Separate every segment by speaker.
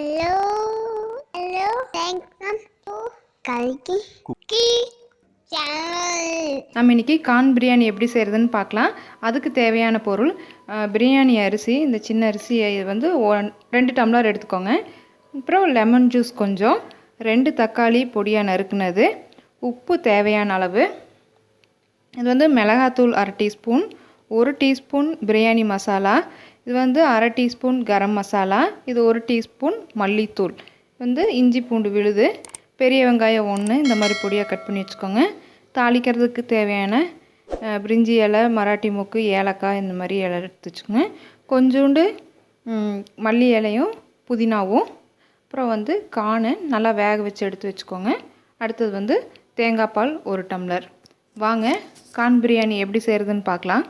Speaker 1: Hello, hello, thanks to Kalkis channel.
Speaker 2: நம்ம இன்றைக்கி corn biryani எப்படி செய்கிறதுன்னு பார்க்கலாம். அதுக்கு தேவையான பொருள் பிரியாணி அரிசி, இந்த சின்ன அரிசியை வந்து 2 டம்ளர் எடுத்துக்கோங்க. அப்புறம் லெமன் ஜூஸ் கொஞ்சம், 2 தக்காளி பொடியாக நறுக்குனது, உப்பு தேவையான அளவு, இது வந்து மிளகாத்தூள் 1/2 டீஸ்பூன், 1 டீஸ்பூன் பிரியாணி மசாலா, இது வந்து 1/2 டீஸ்பூன் கரம் மசாலா, இது 1 டீஸ்பூன் மல்லித்தூள், வந்து இஞ்சி பூண்டு விழுது, பெரிய வெங்காயம் 1 இந்த மாதிரி பொடியாக கட் பண்ணி வச்சுக்கோங்க. தாளிக்கிறதுக்கு தேவையான பிரிஞ்சி இலை, மராட்டி மொக்கு, ஏலக்காய் இந்த மாதிரி இலை எடுத்து வச்சுக்கோங்க. கொஞ்சோண்டு மல்லி இலையும் புதினாவும், அப்புறம் வந்து கார்னு நல்லா வேக வச்சு எடுத்து வச்சுக்கோங்க. அடுத்தது வந்து தேங்காய் பால் 1 டம்ளர். வாங்க கார்ன் பிரியாணி எப்படி செய்கிறதுன்னு பார்க்கலாம்.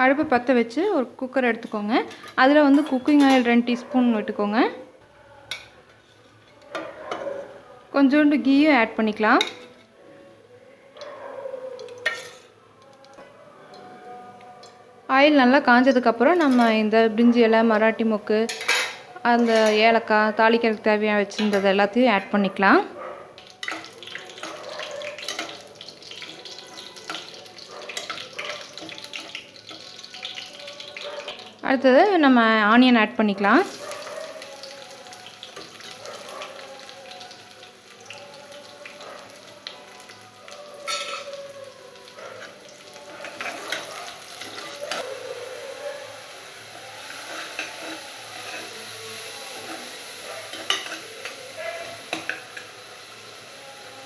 Speaker 2: அடுப்பு பற்ற வச்சு ஒரு குக்கர் எடுத்துக்கோங்க. அதில் வந்து குக்கிங் ஆயில் 2 டீஸ்பூன் விட்டுக்கோங்க. கொஞ்சோண்டு கீயும் ஆட் பண்ணிக்கலாம். ஆயில் நல்லா காஞ்சதுக்கப்புறம் நம்ம இந்த பிரிஞ்சி இலை, மராட்டி மொக்கு, அந்த ஏலக்காய், தாளிக்கிறதுக்கு தேவையாக வச்சுருந்தது எல்லாத்தையும் ஆட் பண்ணிக்கலாம். அடுத்தது நம்ம ஆனியன் ஆட் பண்ணிக்கலாம்.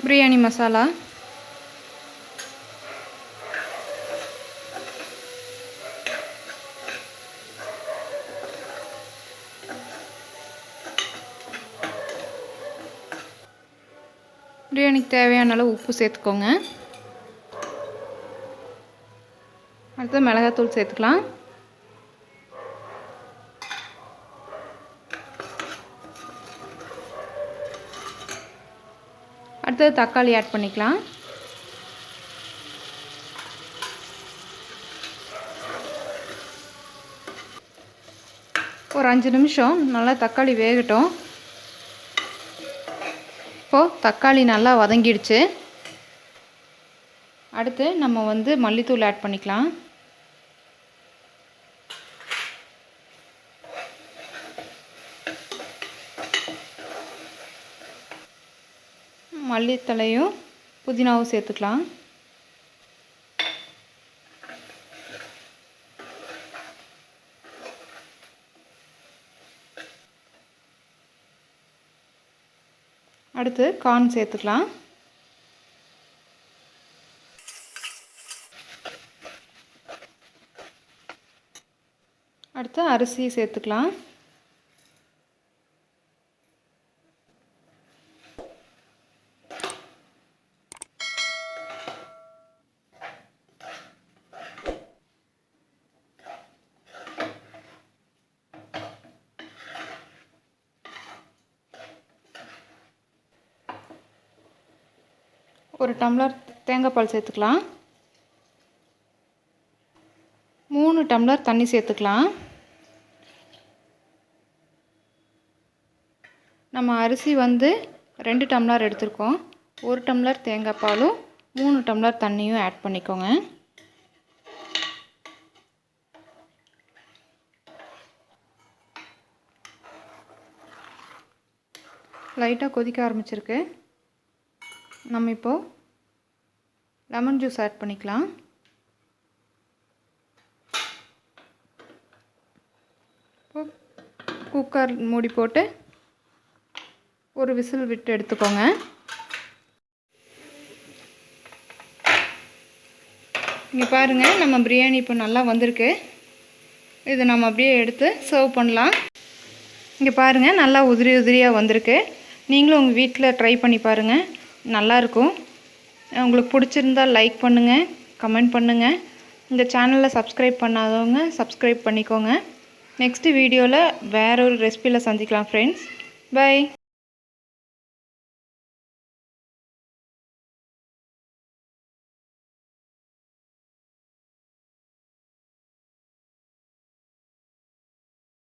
Speaker 2: பிரியாணி மசாலா, பிரியாணிக்கு தேவையான அளவு உப்பு சேர்த்துக்கோங்க. அடுத்து மிளகாத்தூள் சேர்த்துக்கலாம். அடுத்தது தக்காளி ஆட் பண்ணிக்கலாம். ஒரு 5 நிமிஷம் நல்லா தக்காளி வேகட்டும். இப்போது தக்காளி நல்லா வதங்கிடுச்சு. அடுத்து நம்ம வந்து மல்லித்தூள் ஆட் பண்ணிக்கலாம். மல்லித்தழையும் புதினாவும் சேர்த்துக்கலாம். அடுத்து கார்ன் சேர்த்துக்கலாம். அடுத்து அரிசி சேர்த்துக்கலாம். ஒரு டம்ளர் தேங்காய் பால் சேர்த்துக்கலாம். 3 டம்ளர் தண்ணி சேர்த்துக்கலாம். நம்ம அரிசி வந்து 2 டம்ளர் எடுத்துருக்கோம். 1 டம்ளர் தேங்காய் பாலும் 3 டம்ளர் தண்ணியும் ஆட் பண்ணிக்கோங்க. லைட்டாக கொதிக்க ஆரம்பிச்சிருக்கு. நம்ம இப்போது லெமன் ஜூஸ் ஆட் பண்ணிக்கலாம். குக்கர் மூடி போட்டு ஒரு விசில் விட்டு எடுத்துக்கோங்க. இங்கே பாருங்கள், நம்ம பிரியாணி இப்போ நல்லா வந்திருக்கு. இது நம்ம அப்படியே எடுத்து சர்வ் பண்ணலாம். இங்கே பாருங்கள், நல்லா உதிரி உதிரியாக வந்திருக்கு. நீங்களும் உங்கள் வீட்டில் ட்ரை பண்ணி பாருங்கள், நல்லாயிருக்கும். உங்களுக்கு பிடிச்சிருந்தால் லைக் பண்ணுங்கள், கமெண்ட் பண்ணுங்கள். இந்த சேனலில் சப்ஸ்கிரைப் பண்ணாதவங்க சப்ஸ்கிரைப் பண்ணிக்கோங்க. நெக்ஸ்ட்டு வீடியோவில் வேற ஒரு ரெசிபியில் சந்திக்கலாம் ஃப்ரெண்ட்ஸ். பை.